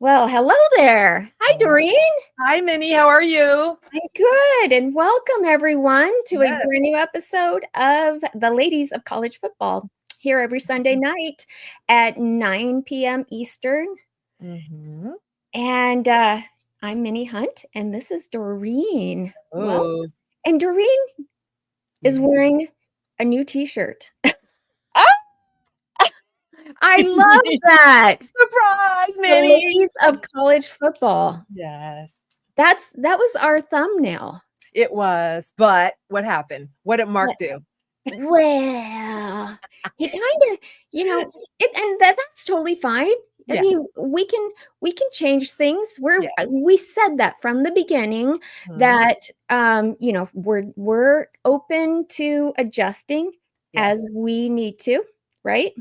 Well, hello there. Hi, Hello. Doreen. Hi, Minnie. How are you? I'm good, and welcome everyone to a Yes. brand new episode of the Ladies of College Football here every Sunday night at 9 p.m. Eastern. Mm-hmm. And I'm Minnie Hunt, and this is Doreen. Well, Oh, and Doreen is yeah. wearing a new T-shirt. Ah! I love that. Surprise, The Minnie. Ladies of College Football. Yes, That was our thumbnail. it was. But what happened? What did Mark do? Well, he kind of, that's totally fine. I Yes. mean, we can change things. Yeah. We said that from the beginning Mhm. that we're open to adjusting Yes. as we need to, right?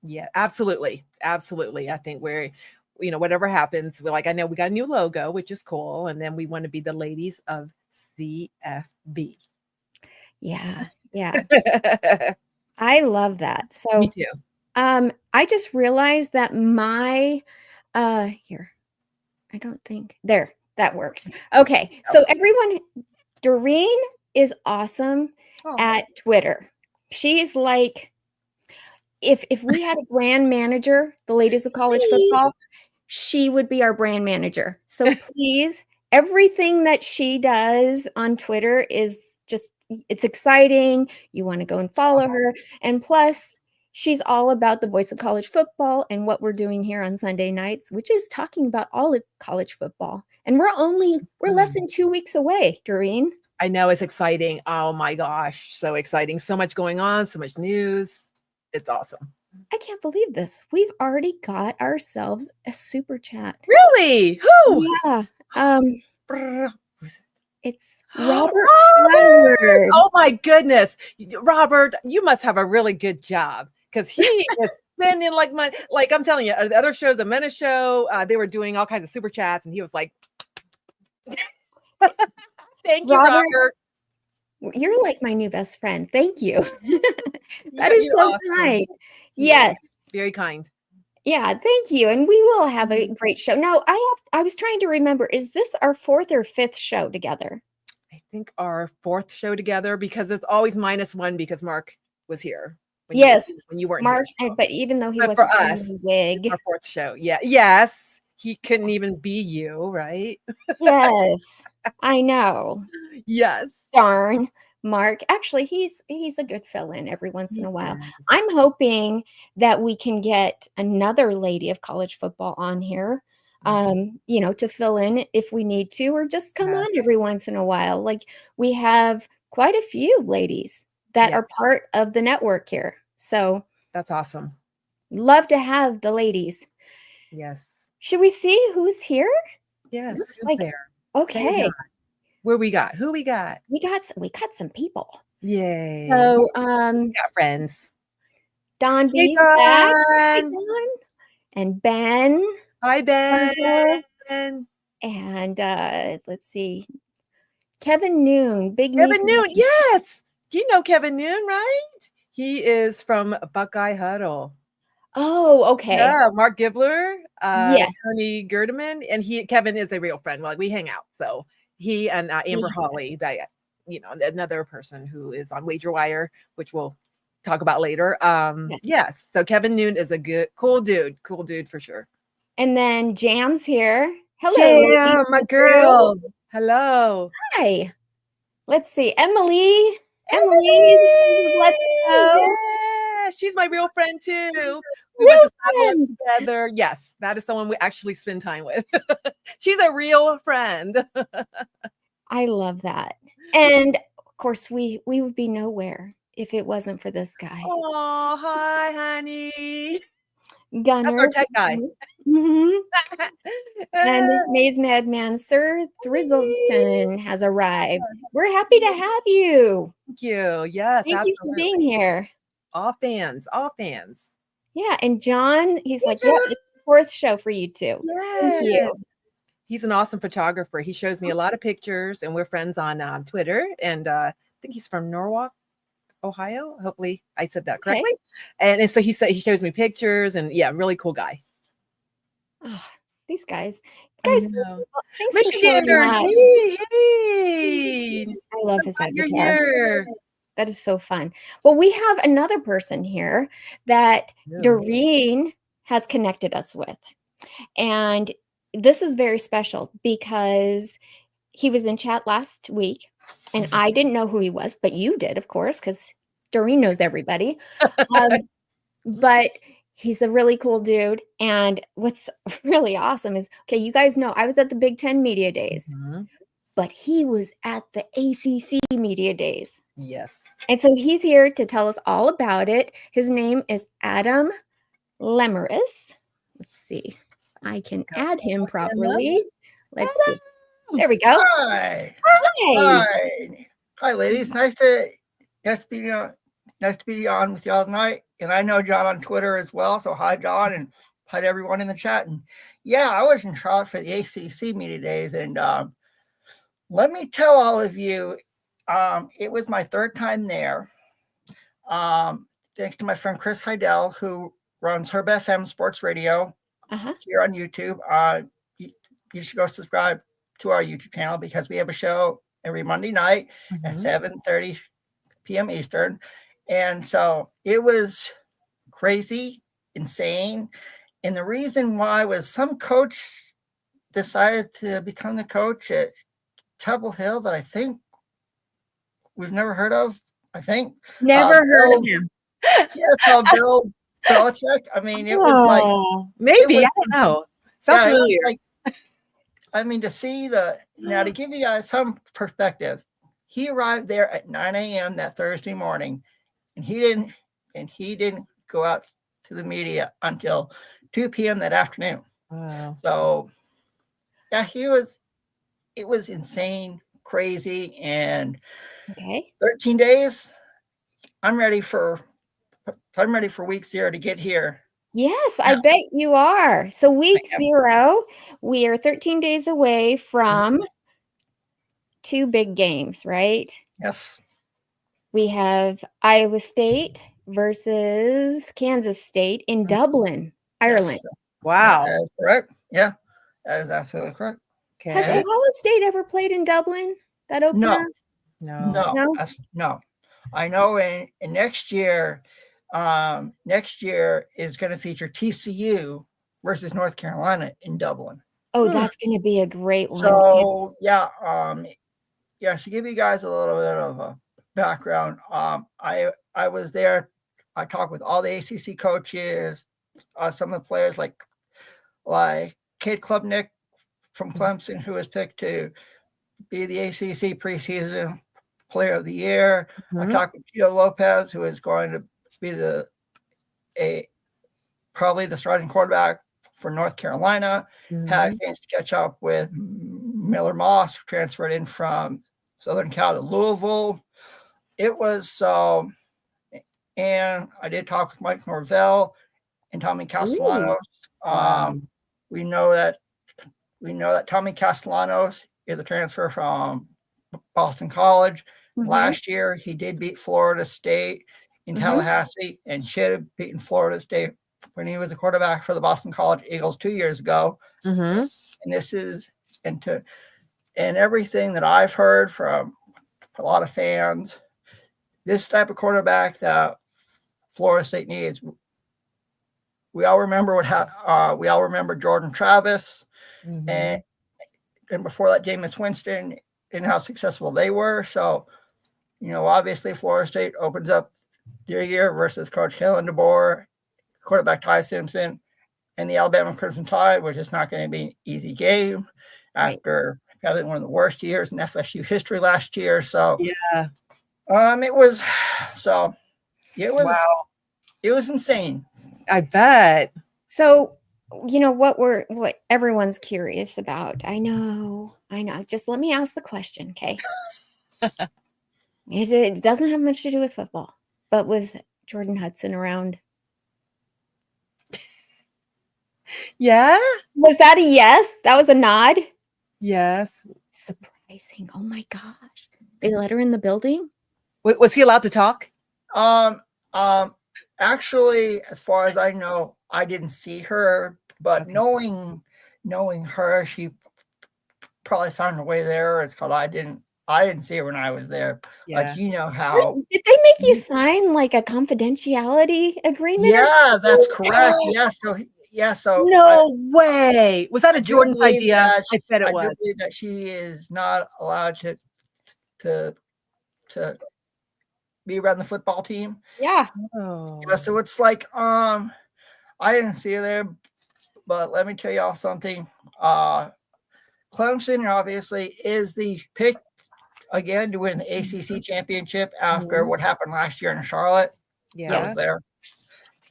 Yeah. Absolutely. Absolutely. I think whatever happens, I know we got a new logo, which is cool, and then we want to be the ladies of CFB. Yeah, yeah. I love that. Me So, too. I just realized that my here. I don't think there, that works. Okay. Oh. So everyone, Doreen is awesome Oh. at Twitter. She's like, if we had a brand manager, the ladies of college football, she would be our brand manager. So please, everything that she does on Twitter is just, it's exciting. You want to go and follow her. And plus, she's all about the voice of college football and what we're doing here on Sunday nights, which is talking about all of college football. And we're less Mhm. than 2 weeks away, Doreen. I know, it's exciting. Oh my gosh, so exciting. So much going on, so much news. It's awesome. I can't believe this. We've already got ourselves a super chat. Really? Who? Yeah. Um, Brr. it's Robert Robert! Howard. Oh my goodness. Robert, you must have a really good job because he is spending like money. Like I'm telling you, the other show, the Menace show, they were doing all kinds of super chats, and he was like, "Thank you, Robert, Robert. you're like my new best friend. Thank you. That is You're so awesome." kind. He is Yes. very kind. Yeah, thank you. And we will have a Mhm. great show. Now, I was trying to remember, is this our fourth or fifth show together? I think our fourth show together because it's always -1 because Mark was here Yes, when you weren't here. Mark, but even though he But for wasn't wearing us, a it's wig. our fourth show. Yeah. Yes. He couldn't even be you, right? Yes, I know. Yes. Darn, Mark. Actually, he's a good fill-in every once in a while. Yes. I'm hoping that we can get another lady of college football on here, to fill in if we need to, or just come Yes. on every once in a while. Like we have quite a few ladies that Yes. are part of the network here. So That's awesome. love to have the ladies. Yes. Should we see who's here? Yes. Looks Who's like there? Say hi. okay. Where we got? Who we got? We got some people. Yay. So We got friends. Don Hey, B's back. Hi, Don. Don. And Ben Hi, on here. Ben. And let's see. Kevin Noon, big knee Kevin for Noon. you. Yes. You know Kevin Noon, right? He is from Buckeye Huddle. Oh, okay. Yeah, Mark Gibler, Yes. Tony Gerdeman, and Kevin is a real friend. Like we hang out. So he and Amber We, Holly, another person who is on Wager Wire, which we'll talk about later. yes. Yes. So Kevin Noon is a cool dude for sure. And then Jam's here. Hello, ladies. Jam, my girl. Hello. Hi. Let's see. Emily. Emily, let's Emily! go. Yeah, she's my real friend too. We went Real to Cyber friend. together. Yes, that is someone we actually spend time with. She's a real friend. I love that. And of course, we would be nowhere if it wasn't for this guy. Oh, hi, honey. That's our Gunner. tech guy. Mhm. And Ah, Maze Madman, Sir Thrizzleton has arrived. We're happy to have you. thank you. Yes, Thank you for being absolutely. here. All fans, all fans. Yeah, and John, he's Hey, like, yep, John. it's the fourth show for you too. Thank you. Yes. He's an awesome photographer. He shows me a lot of pictures, and we're friends on Twitter. And I think he's from Norwalk, Ohio. Hopefully, I said that Okay. correctly. And so he shows me pictures, and yeah, really cool guy. Oh, These guys. I Guys, know. thanks for showing Michigander, up. hey. I love his You're avatar. here. That is so fun. Well, we have another person here that Doreen has connected us with. And this is very special because he was in chat last week and I didn't know who he was, but you did, of course, because Doreen knows everybody. But he's a really cool dude. And what's really awesome is, okay, you guys know I was at the Big Ten Media Days, but he was at the ACC Media Days. Yes. And so he's here to tell us all about it. His name is Adam Lemeris. Let's see if I can add him properly. Let's see. There we go. Hi. Hi. Hi, ladies. Nice to be on with y'all tonight. And I know John on Twitter as well. So hi, John, and hi to everyone in the chat. And yeah, I was in Charlotte for the ACC Media Days, and let me tell all of you, it was my third time there. Thanks to my friend Chris Heidel, who runs Herb FM Sports Radio here on YouTube. You should go subscribe to our YouTube channel because we have a show every Monday night at 7:30 p.m. Eastern. And so it was crazy, insane. And the reason why was some coach decided to become the coach at Temple Hill that I think we've never heard of. I think. Never heard of him. Yes, Bill Belichick. I mean, it was like. Maybe. I don't know. Sounds familiar. Like, I mean, to see now to give you guys some perspective, he arrived there at 9 a.m. that Thursday morning, and he didn't go out to the media until 2 p.m. that afternoon. Wow. So, yeah, it was insane, crazy, and 13 days. I'm ready for week 0 to get here. Yes, I bet you are. So week 0, we are 13 days away from 2 big games, right? Yes. We have Iowa State versus Kansas State in Dublin, Ireland. Yes. Wow. That is correct. Yeah, that is absolutely correct. Okay. Has Ohio State ever played in Dublin? That opener? No. I know in next year is going to feature TCU versus North Carolina in Dublin. Oh, that's going to be a great one. So to give you guys a little bit of a background, I was there. I talked with all the ACC coaches, some of the players like Kate Klubnik from Clemson, who was picked to be the ACC preseason player of the year. I talked with Gio Lopez, who is going to be probably the starting quarterback for North Carolina. Had a chance to catch up with Miller Moss, who transferred in from Southern Cal to Louisville. It was and I did talk with Mike Norvell and Tommy Castellanos. We know that Tommy Castellanos is a transfer from Boston College. Last year, he did beat Florida State in Tallahassee and should have beaten Florida State when he was a quarterback for the Boston College Eagles 2 years ago. And this is and everything that I've heard from a lot of fans, this type of quarterback that Florida State needs. We all remember we all remember Jordan Travis and before that, Jameis Winston and how successful they were. So, obviously Florida State opens up their year versus Coach Kalen DeBoer, quarterback Ty Simpson, and the Alabama Crimson Tide, which is not going to be an easy game after having one of the worst years in FSU history last year. So, it was insane. I bet. So, what everyone's curious about. I know. Just let me ask the question, okay? It doesn't have much to do with football, but was Jordan Hudson around? Yeah. Was that a yes? That was a nod? Yes. Surprising. Oh my gosh. They let her in the building? Was he allowed to talk? Actually, as far as I know, I didn't see her, but knowing knowing her, she probably found her way there. It's called I didn't see her when I was there. Yeah. Like how. Did they make you sign like a confidentiality agreement? Yeah, that's correct. So No way. Was that a Jordan's idea? I bet it I was. do believe that she is not allowed to be around the football team. Yeah. Oh. Yeah, so it's like I didn't see her there, but let me tell y'all something. Clemson obviously is the pick again to win the ACC championship after what happened last year in Charlotte. Yeah. I was there.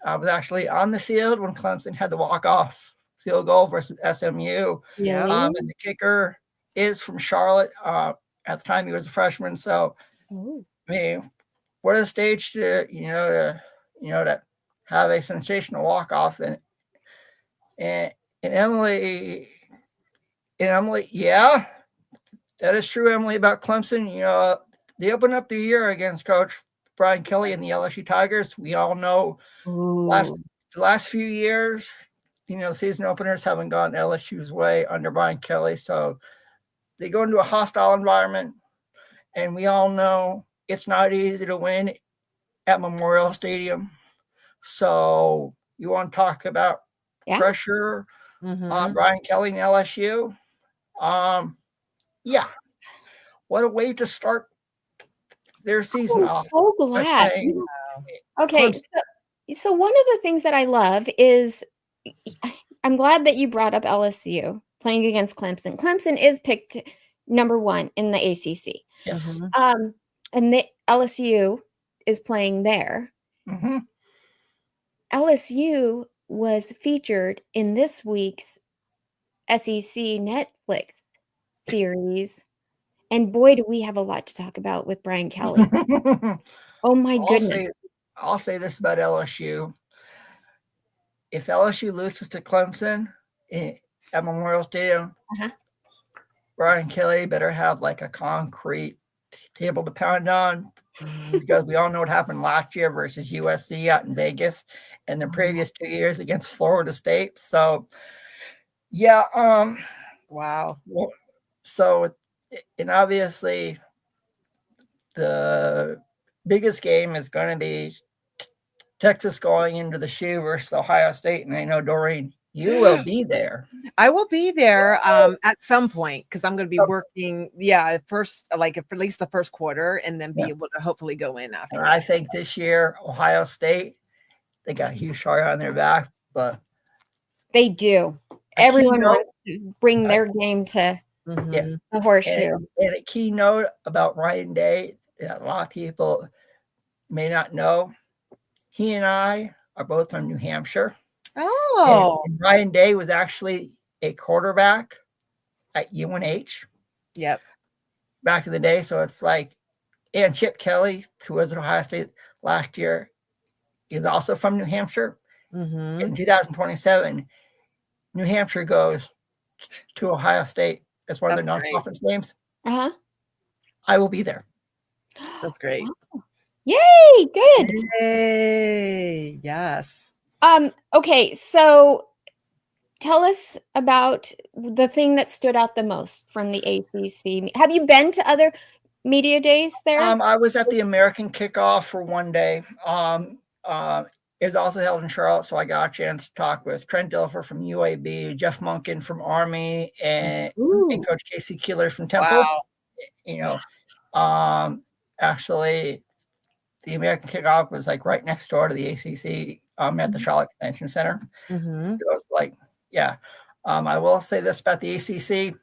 I was actually on the field when Clemson had the walk-off field goal versus SMU. Yeah. And the kicker is from Charlotte. At the time, he was a freshman. So, I mean, what a stage to have a sensational walk-off. And Emily, yeah, that is true, Emily, about Clemson. They opened up the year against Coach Brian Kelly and the LSU Tigers. We all know the last few years, season openers haven't gone LSU's way under Brian Kelly. So they go into a hostile environment, and we all know it's not easy to win at Memorial Stadium. So you want to talk about pressure on Brian Kelly and LSU? Yeah. What a way to start their season off. So glad. Okay, so one of the things that I love is I'm glad that you brought up LSU playing against Clemson. Clemson is picked number 1 in the ACC. Yes. And the LSU is playing there. LSU was featured in this week's SEC Netflix series. And boy, do we have a lot to talk about with Brian Kelly. Oh my goodness. I'll say this about LSU. If LSU loses to Clemson at Memorial Stadium, Brian Kelly better have like a concrete table to pound on, because we all know what happened last year versus USC out in Vegas and the previous 2 years against Florida State. So, yeah. Wow. So, and obviously, the biggest game is going to be Texas going into the shoe versus Ohio State. And I know, Doreen, you will be there. I will be there at some point, because I'm going to be working, first, like at least the first quarter, and then be able to hopefully go in after. And I think this year, Ohio State, they got a huge target on their back, but they do. Everyone wants to bring their game to the horseshoe. And a key note about Ryan Day that a lot of people may not know, he and I are both from New Hampshire. Oh. And Ryan Day was actually a quarterback at UNH. Yep. Back in the day. So it's like, and Chip Kelly, who was at Ohio State last year, is also from New Hampshire. In 2027, New Hampshire goes to Ohio State as one of their non-conference games. I will be there. That's great. Wow. Yay! Good. Yay! Yes. Okay, so tell us about the thing that stood out the most from the ACC. Have you been to other media days there? I was at the American kickoff for one day. It was also held in Charlotte, so I got a chance to talk with Trent Dilfer from UAB, Jeff Monken from Army, and Coach Casey Keeler from Temple. Wow. Actually, the American kickoff was like right next door to the ACC at the Charlotte Convention Center. It was like, yeah. I will say this about the ACC.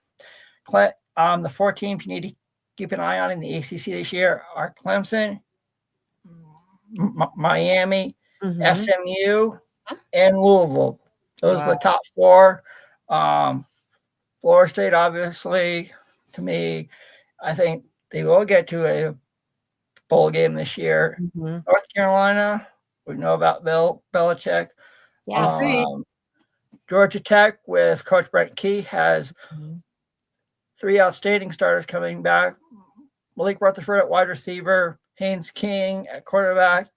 The 4 teams you need to keep an eye on in the ACC this year are Clemson, Miami, SMU, and Louisville. Those are the top 4. Florida State, obviously, to me, I think they will get to a bowl game this year. North Carolina, we know about Bill Belichick. Georgia Tech with Coach Brent Key has 3 outstanding starters coming back. Malik Rutherford at wide receiver, Haynes King at quarterback,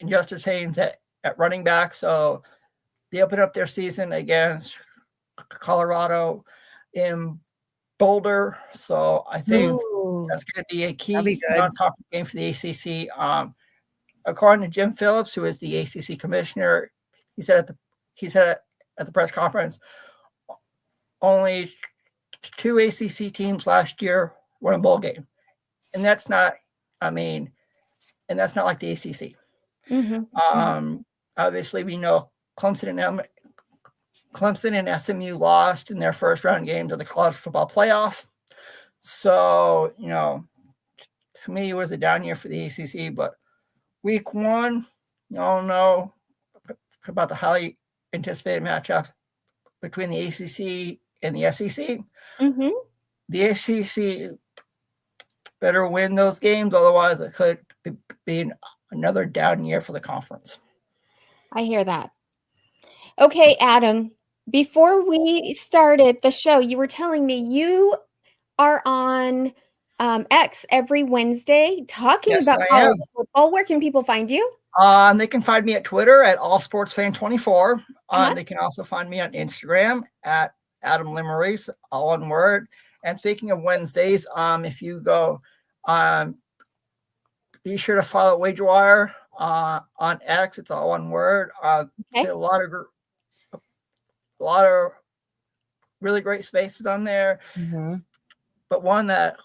and Justice Haynes at running back. So they open up their season against Colorado in Boulder. So I think Ooh. that's going to be a That'd key be good. non-conference game for the ACC. According to Jim Phillips, who is the ACC commissioner, he said at the press conference, only 2 ACC teams last year won a bowl game, and that's not like the ACC. Obviously, we know Clemson and SMU lost in their first round games of the college football playoff. So, to me, it was a down year for the ACC. But week 1, you all know about the highly anticipated matchup between the ACC and the SEC. The ACC better win those games, otherwise it could be another down year for the conference. I hear that. Okay, Adam, before we started the show, you were telling me you are on X every Wednesday talking about college football. Where can people find you? They can find me at Twitter at allsportsfan24. They can also find me on Instagram at Adam Limaris, all one word. And speaking of Wednesdays, if you go, be sure to follow WagerWire on X. It's all one word. A lot of really great spaces on there. But one that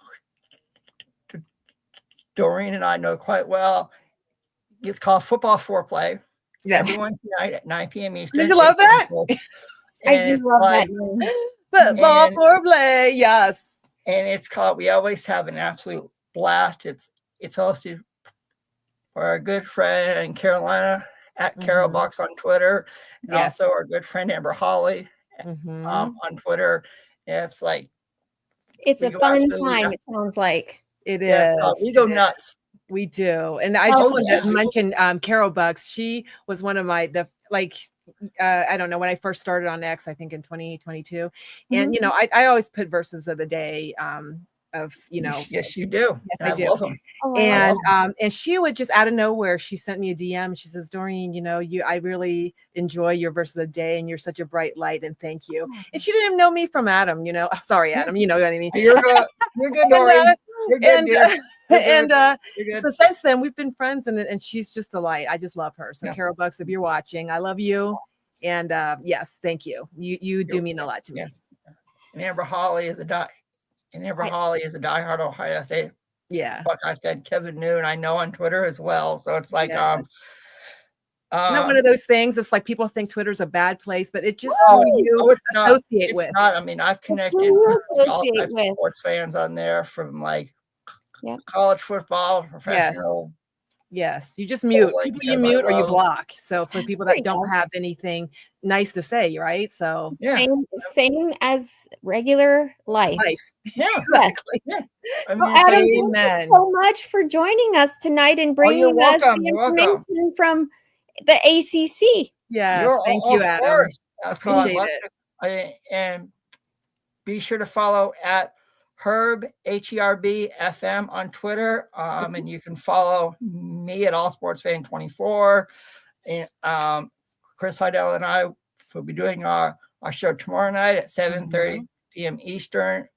Doreen and I know quite well, it's called Football Foreplay. Every Wednesday night at 9 p.m. Eastern. Did you love that? I do love that. Football Foreplay, yes. And it's called, we always have an absolute blast. It's hosted by our good friend Carolina at Carol Bucks on Twitter, and also our good friend Amber Holly on Twitter. And it's like, it's a fun time. It sounds like it is. We go nuts. We do. And I just wanted to mention Carol Bucks. She was one of my I don't know, when I first started on X, I think in 2022. And I always put verses of the day of Yes, you do. Yes, I do. Love them. And she would just out of nowhere, she sent me a DM. She says, Doreen, I really enjoy your verse of the day, and you're such a bright light, and thank you. And she didn't even know me from Adam. Sorry, Adam. You know what I mean? You're good. You're good, Doreen. So since then we've been friends, and she's just a light. I just love her. So Carol Bucks, if you're watching, I love you. And yes, thank you. You do mean a lot to me. And Amber Holly is a diehard Ohio State Buckeyes fan. Kevin Noon, I know on Twitter as well. So it's like not one of those things. It's like people think Twitter's a bad place, but it just associate with. It's not. I mean, I've connected with all types of sports fans on there, from college football, professional. Yes, you just mute. People you mute or you block. So for people that don't have anything nice to say, right? So same as regular life. Yeah, exactly. Yeah. Adam, thank you so much for joining us tonight and bringing us the information from the ACC. Yeah, thank you, Adam. Appreciate it. And be sure to follow at Herb HERB FM on Twitter, and you can follow me at allsportsfan24. And Chris Heidel and I will be doing our show tomorrow night at 7:30 p.m. Eastern,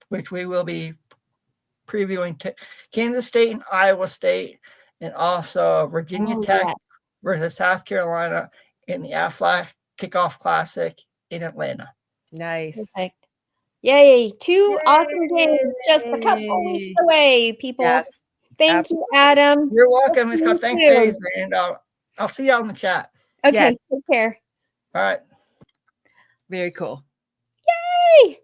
which we will be previewing Kansas State and Iowa State, and also Virginia Tech versus South Carolina in the Aflac Kickoff Classic in Atlanta. Nice. Perfect. Yay. 2 awesome games just a couple weeks away, people. Yes, thank you, Adam. You're welcome. It's got thanks, guys. And I'll see you out in the chat. Okay, take care. All right. Very cool. Yay.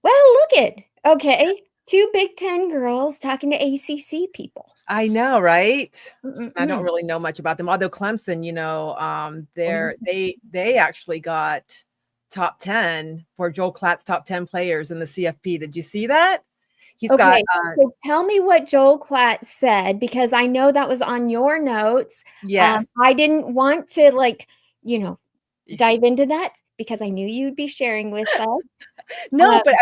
Well, look okay. 2 Big Ten girls talking to ACC people. I know, right? I don't really know much about them. Although Clemson, they actually got top 10 for Joel Klatt's top 10 players in the CFP. Did you see that? He's got. So tell me what Joel Klatt said, because I know that was on your notes. Yes. I didn't want to dive into that because I knew you'd be sharing with us. No, but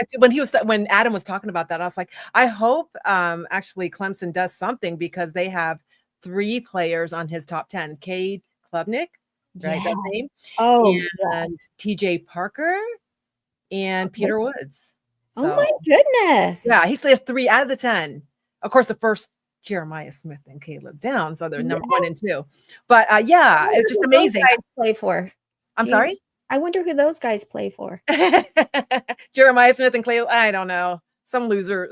when Adam was talking about that, I was like, I hope actually Clemson does something, because they have 3 players on his top 10. Cade Klubnik, right? That name. Oh, and TJ Parker. and Peter Woods. Oh my goodness. Yeah, he cleared 3 out of the 10. Of course, the first Jeremiah Smith and Caleb down, so they're number 1 and 2. But yeah, it's just amazing. Guys play for? I'm sorry? I wonder who those guys play for. Jeremiah Smith and Caleb, I don't know. Some loser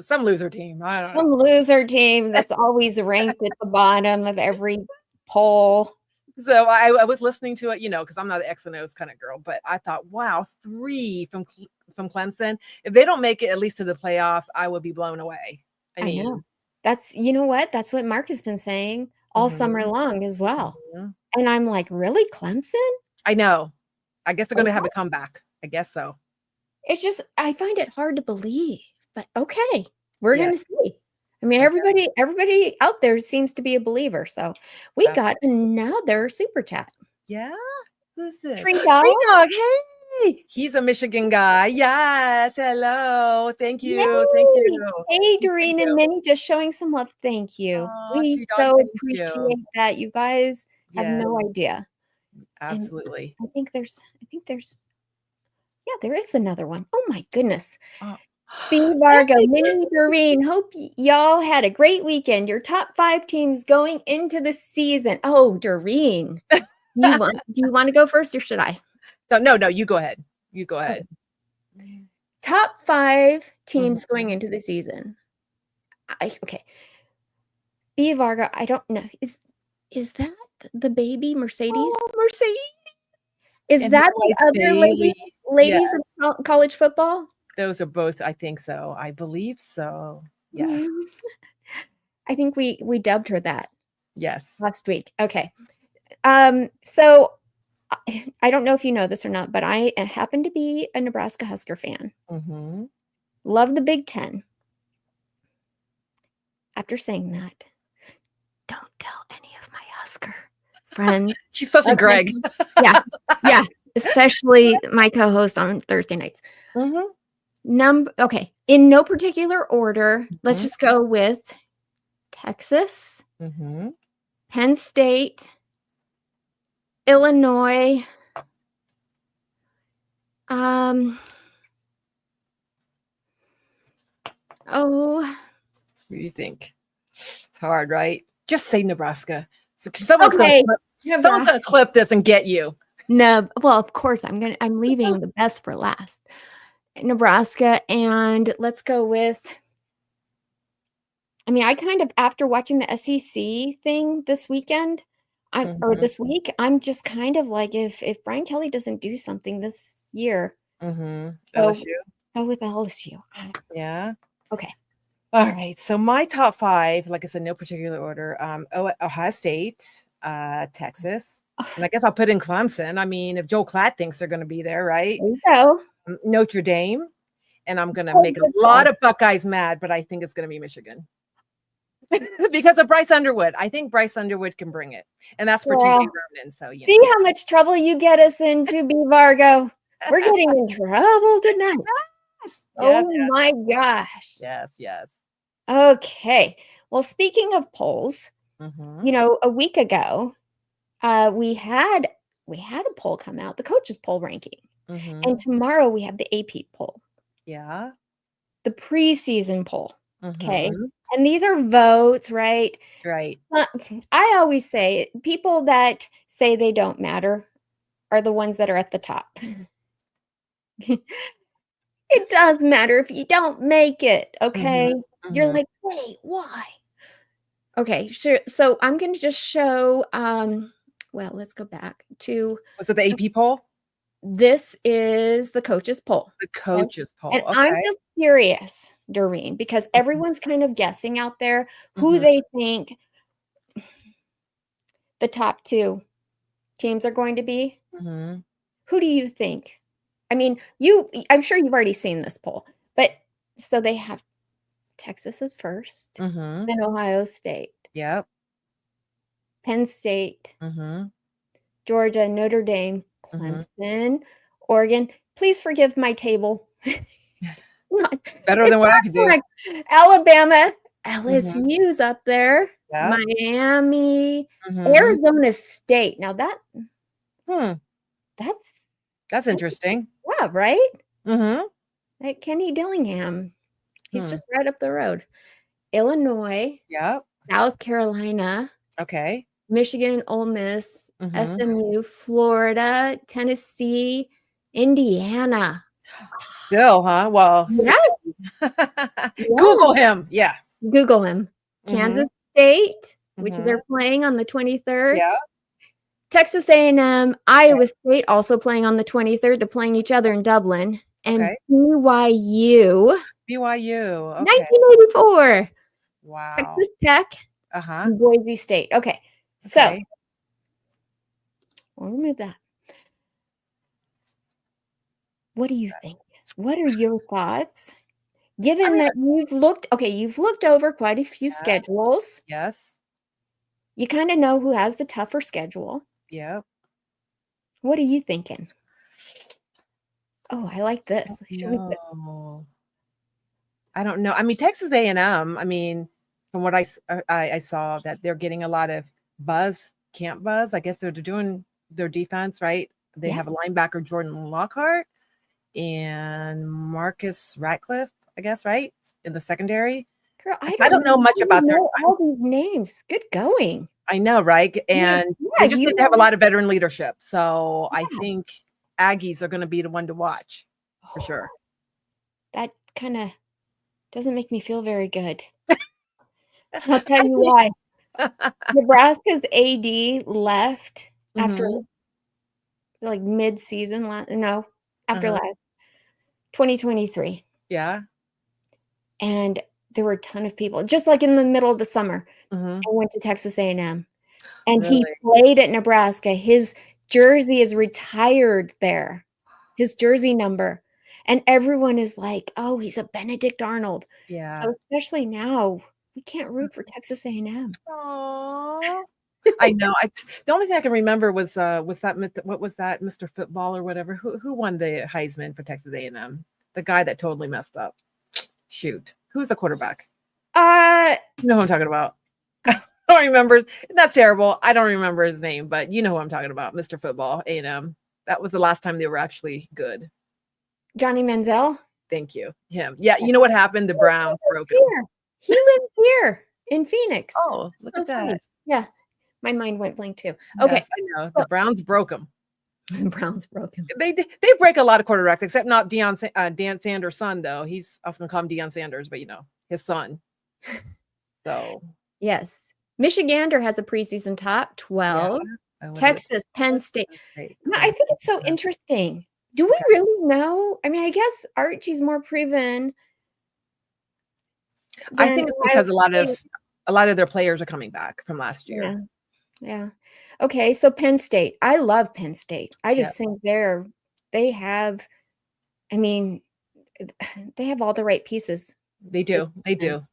team. I don't know. Some loser team that's always ranked at the bottom of every poll. So I was listening to it, because I'm not an X and O's kind of girl, but I thought, wow, 3 from Clemson. If they don't make it at least to the playoffs, I would be blown away. I mean, know. That's what Mark has been saying all summer long as well. And I'm like, really, Clemson? I know. I guess they're going to have a comeback. I guess so. It's just, I find it hard to believe, but okay, we're going to see. I mean, everybody out there seems to be a believer. So we got another super chat. Yeah. Who's this? Tree Dog. Hey, he's a Michigan guy. Yes. Hello. Thank you. Yay. Thank you. Hey, Doreen and Minnie, just showing some love. Thank you. We so appreciate that. You guys have no idea. Absolutely. And I think there's, yeah, there is another one. Oh my goodness. B. Vargo, Minnie, Doreen, hope y'all had a great weekend. Your top 5 teams going into the season. Oh, Doreen, do you want to go first or should I? No, you go ahead. You go ahead. Okay. Top 5 teams going into the season. Okay. B. Vargo, I don't know. Is that the baby Mercedes? Oh, Mercedes. Is that the other ladies of college football? Those are both, I think so. I believe so. Yeah. I think we dubbed her that. Yes. Last week. Okay. So I don't know if you know this or not, but I happen to be a Nebraska Husker fan. Love the Big Ten. After saying that, don't tell any of my Husker friends. She's such a Greg. Yeah. Especially my co-host on Thursday nights. Okay. In no particular order, let's just go with Texas, Penn State, Illinois. What do you think? It's hard, right? Just say Nebraska. So someone's going to clip this and get you. No, well, of course I'm leaving the best for last. Nebraska, and let's go with, I mean, I kind of, after watching the SEC thing this weekend, or this week, I'm just kind of like, if Brian Kelly doesn't do something this year, LSU. Go with LSU. Yeah. Okay. All right. So my top 5, like I said, no particular order. Ohio State, Texas, and I guess I'll put in Clemson. I mean, if Joel Klatt thinks they're going to be there, right? There you go. Notre Dame, and I'm going to make a lot of Buckeyes mad, but I think it's going to be Michigan because of Bryce Underwood. I think Bryce Underwood can bring it, and that's for TJ Ronan. So see how much trouble you get us into, B. Vargo. We're getting in trouble tonight. My gosh. Yes. Okay. Well, speaking of polls, a week ago, we had a poll come out, the coaches poll ranking. And tomorrow we have the AP poll. Yeah. The preseason poll. Okay. And these are votes, right? Right. I always say people that say they don't matter are the ones that are at the top. It does matter if you don't make it. Okay. You're like, wait, why? Okay. Sure. So I'm going to just show, well, let's go back to. Was it the AP poll? This is the coaches poll. The coaches poll. And I'm just curious, Doreen, because everyone's kind of guessing out there who they think the top 2 teams are going to be. Who do you think? I mean, I'm sure you've already seen this poll, but so they have Texas as first, then Ohio State. Yep. Penn State. Georgia, Notre Dame, Clemson, Oregon. Please forgive my table. Better than what I could do. Like Alabama, LSU's up there. Yep. Miami, Arizona State. Now that's interesting. Yeah, right? Mm-hmm. Like Kenny Dillingham. He's Hmm. just right up the road. Illinois, Yep. South Carolina, Okay. Michigan, Ole Miss, Mm-hmm. SMU, Florida, Tennessee, Indiana. Still, huh? Well, Yeah, yeah. Google him. Yeah. Google him. Mm-hmm. Kansas State, which Mm-hmm. they're playing on the 23rd. Yeah. Texas A&M, Iowa State also playing on the 23rd. They're playing each other in Dublin. And Okay. BYU, BYU. Okay. 1984. Wow. Texas Tech, Uh-huh. and Boise State. Okay, so Okay. we'll remove that. What do you think? What are your thoughts? I Given mean, that you've looked over quite a few yeah. schedules, Yes. you kind of know who has the tougher schedule. Yep. What are you thinking? Oh, I like this. Should we put No. I don't know. I mean, Texas A&M, I mean, from what I saw that they're getting a lot of camp buzz. I guess they're doing their defense, right? They Yeah. have a linebacker, Jordan Lockhart, and Marcus Ratcliffe, I guess, right? In the secondary. Girl, I don't know much about their all these names. Good going. I know, right? And they just need to have a lot of veteran leadership. So I think Aggies are going to be the one to watch for sure. That kind of doesn't make me feel very good. I'll tell you why. Nebraska's AD left after like mid-season. After last 2023. Yeah. And there were a ton of people, just like in the middle of the summer. Mm-hmm. I went to Texas A&M, and Really? he played at Nebraska. His jersey is retired there, his jersey number. And everyone is like, oh, he's a Benedict Arnold. Yeah. So especially now, we can't root for Texas A&M. Aww. I know. The only thing I can remember was that what was that, Mr. Football or whatever? Who won the Heisman for Texas A&M? The guy that totally messed up. Shoot. Who's the quarterback? You know who I'm talking about. I don't remember. That's terrible. I don't remember his name, but you know who I'm talking about, Mr. Football, A&M. That was the last time they were actually good. Johnny Manziel? Thank you. Him. Yeah, you know what happened? The Browns broke him. He lives here in Phoenix. Oh, look at that. Funny. Yeah. My mind went blank too. Okay. Yes, I know. The Browns broke him. The Browns broke him. They break a lot of quarterbacks, except not Dan Sanders' son, though. I was going to call him Deion Sanders, but his son. So yes, Michigander has a preseason top 12. Yeah. Texas, Penn State. No, I think it's so interesting. Do we really know? I mean, I guess Archie's more proven. I think it's because a lot of their players are coming back from last year. Yeah. Okay, so Penn State. I love Penn State. I just think they have all the right pieces. They do. They do.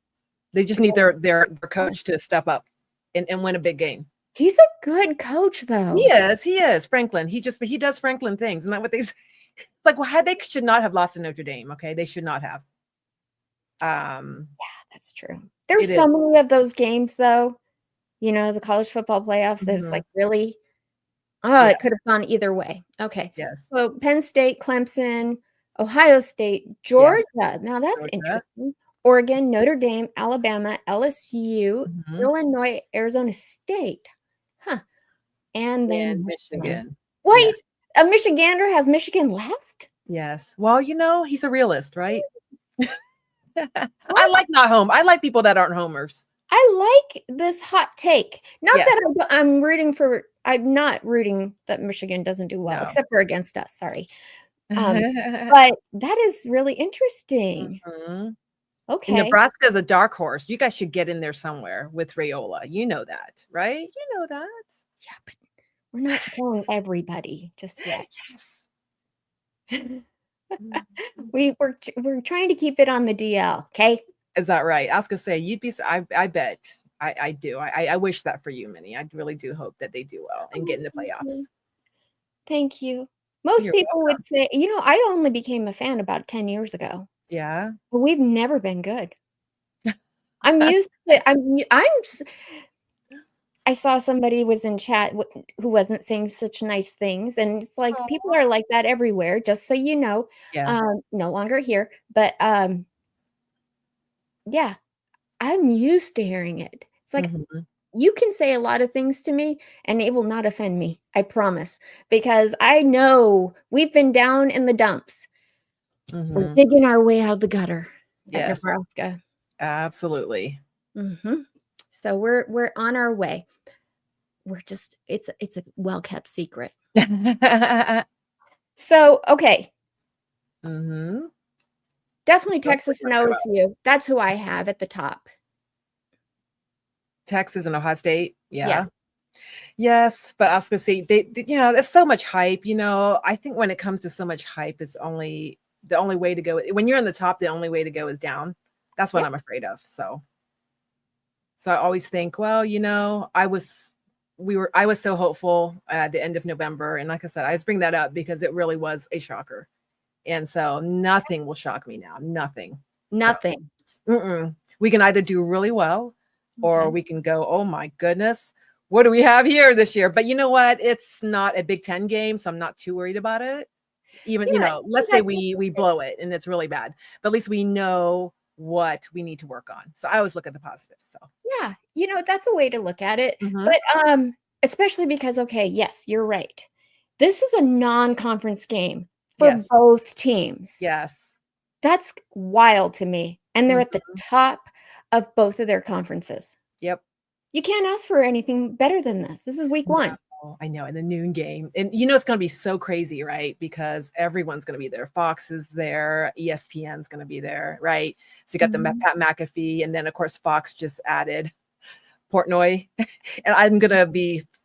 They just need their coach to step up and win a big game. He's a good coach, though. He is. Franklin. He does Franklin things. Isn't that what they say? Like, well, they should not have lost to Notre Dame. Okay, they should not have. Yeah, that's true. There were so many of those games, though. The college football playoffs. That was like really. It could have gone either way. Okay. Yes. So Penn State, Clemson, Ohio State, Georgia. Yes. Now that's interesting. Oregon, Notre Dame, Alabama, LSU, Illinois, Arizona State. Huh. And then Michigan. Wait, a Michigander has Michigan last? Yes. Well, he's a realist, right? I like not home. I like people that aren't homers. I like this hot take. Not that I'm not rooting that Michigan doesn't do well, except for against us. Sorry. But that is really interesting. Okay. Nebraska is a dark horse. You guys should get in there somewhere with Raiola. You know that, right? You know that. Yeah, but we're not telling everybody just yet. Yes. We're trying to keep it on the DL. Okay. Is that right? I was gonna say you'd be. I bet. I do. I wish that for you, Minnie. I really do hope that they do well and get in the playoffs. Thank you. Most people would say, I only became a fan about 10 years ago. Yeah. But we've never been good. I'm used to I saw somebody was in chat who wasn't saying such nice things, and it's like people Aw. are like that everywhere, just so you know. Yeah. No longer here, but yeah, I'm used to hearing it. It's like Mhm. you can say a lot of things to me and it will not offend me, I promise, because I know we've been down in the dumps. We're Mhm. digging our way out of the gutter at Yes, Nebraska. absolutely. So we're on our way. We're just it's a well-kept secret. So, okay, Mhm. definitely What else we Texas and talking about? OSU. That's who I have at the top. Texas and Ohio State? Yeah. Yeah. Yes, but I was gonna say there's so much hype, I think when it comes to so much hype, it's only the only way to go when you're on the top, the only way to go is down. That's what Yep. I'm afraid of, so I always think, well, I was so hopeful at the end of November, and like I said, I just bring that up because it really was a shocker, and so nothing will shock me now, nothing. So, Nothing. we can either do really well, or Okay. we can go, oh my goodness, what do we have here this year? But you know what? It's not a Big Ten game, so I'm not too worried about it. Even, Yeah, let's say that's we interesting. blow it and it's really bad, but at least we know what we need to work on. So I always look at the positive. So Yeah, that's a way to look at it. Mhm. But, especially because, okay, yes, you're right. This is a non-conference game for Yes. both teams. Yes. That's wild to me, and they're at the Mhm. top of both of their conferences. Yep. You can't ask for anything better than this. This is week 1. No, I know, in the noon game. And it's gonna be so crazy, right? Because everyone's gonna be there. Fox is there, ESPN's gonna be there, right? So you got the Mhm. Pat McAfee, and then of course Fox just added Portnoy. And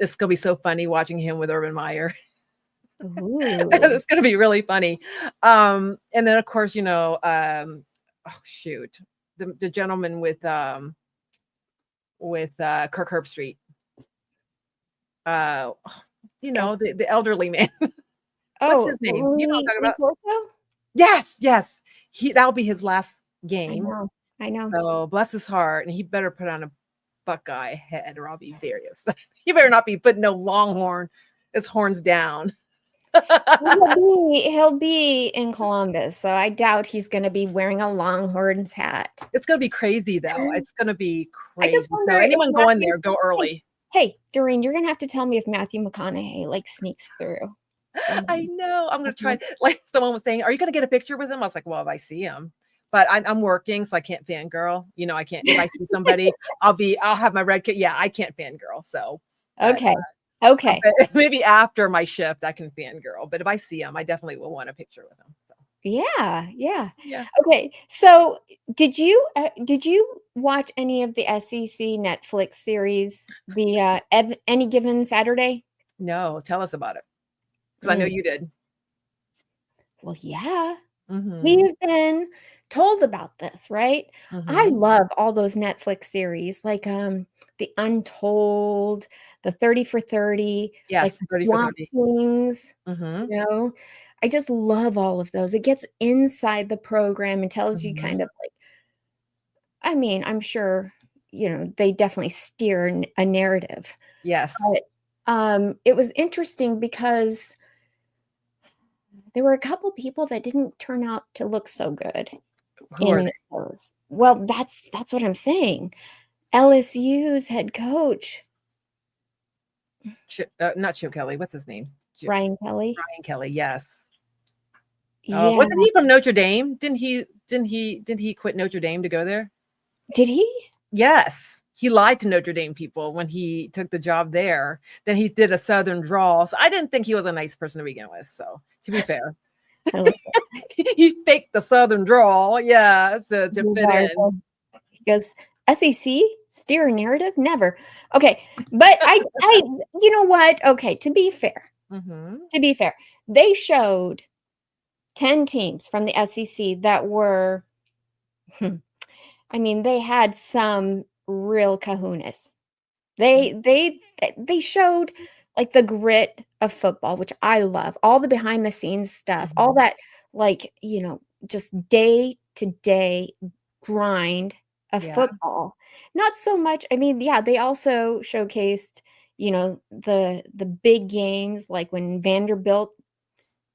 it's gonna be so funny watching him with Urban Meyer. Ooh. It's gonna be really funny. And then of course, oh shoot, the gentleman with Kirk Herbstreit. Uh, Gus the elderly man. What's Oh, his name? You know what I'm Lee talking Lee about? Corso? Yes, yes. That'll be his last I game. know, I know. So bless his heart, and he better put on a Buckeye head, or I'll be very upset. He better not be putting no longhorn, his horns down. He'll be in Columbus, so I doubt he's gonna be wearing a Longhorns hat. It's gonna be crazy though. It's gonna be I just crazy. So wonder if anyone going Matthew there, go Hey, early. hey, Doreen, you're gonna have to tell me if Matthew McConaughey, like, sneaks through I somehow. know. I'm gonna try. Okay. Like someone was saying, "Are you gonna get a picture with him?" I was like, "Well, if I see him." But I'm working, so I can't fangirl. I can't. If I see somebody, I'll have my red kit. Yeah, I can't fangirl. So, but Okay, okay. but maybe after my shift, I can fangirl. But if I see him, I definitely will want a picture with him. So, Yeah, yeah. yeah. Okay, so did you watch any of the SEC Netflix series, Any Given Saturday? No, tell us about it because I know Mm, you did. well, yeah. Mm-hmm. We've been told about this, right? I Mm-hmm. love all those Netflix series like, The Untold, the 30 for 30, like Yes, 30 for Swamp 30. Things, Mm-hmm. you know? I just love all of those. It gets inside the program and tells you Mm-hmm. kind of like I mean, I'm sure, they definitely steer a narrative, Yes. but, it was interesting because there were a couple people that didn't turn out to look so good Who are in they? those. Well, that's what I'm saying. LSU's head coach, Not Chip Kelly. What's his name? Brian Kelly. Brian Kelly. Yes. Yeah, Wasn't he from Notre Dame? Didn't he quit Notre Dame to go there? did he? Yes. He lied to Notre Dame people when he took the job there. Then he did a Southern drawl. So I didn't think he was a nice person to begin with. So to be fair, I like he faked the Southern drawl. Yeah. So to fit in. He goes, "SEC? Steer a narrative? Never." Okay, but I you know what? Okay, Mm-hmm. to be fair, they showed 10 teams from the SEC that were I mean, they had some real kahunas. They showed, like, the grit of football, which I love, all the behind the scenes stuff, all Mm-hmm. that, like, just day to day grind of Yeah. football. Not so much, I mean, yeah, they also showcased, the big games, like when Vanderbilt